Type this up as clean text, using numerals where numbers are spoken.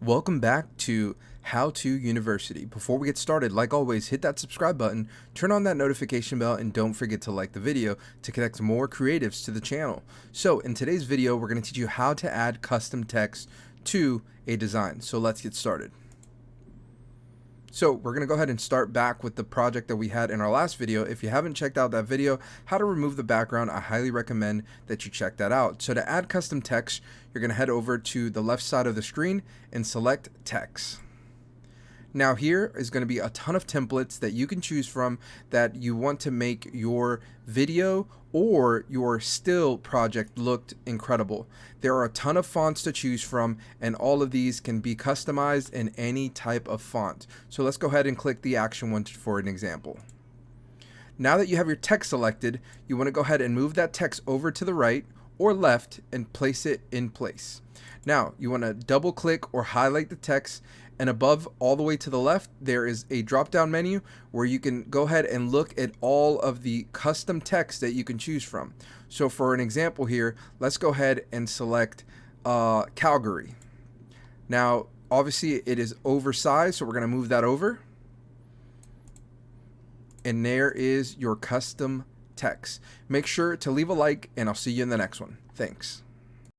Welcome back to How To University. Before we get started, like always, hit that subscribe button, turn on that notification bell, and don't forget to like the video to connect more creatives to the channel. So in today's video, we're going to teach you how to add custom text to a design. So let's get started. So we're going to go ahead and start back with the project that we had in our last video. If you haven't checked out that video, how to remove the background, I highly recommend that you check that out. So to add custom text, you're going to head over to the left side of the screen and select text. Now here is going to be a ton of templates that you can choose from that you want to make your video or your still project look incredible. There are a ton of fonts to choose from, and all of these can be customized in any type of font. So let's go ahead and click the action one for an example. Now that you have your text selected, you want to go ahead and move that text over to the right or left and place it in place. Now you want to double click or highlight the text, and above all the way to the left there is a drop down menu where you can go ahead and look at all of the custom text that you can choose from. So for an example here, let's go ahead and select Calgary. Now obviously it is oversized, so we're going to move that over, and there is your custom text. Make sure to leave a like, and I'll see you in the next one. Thanks.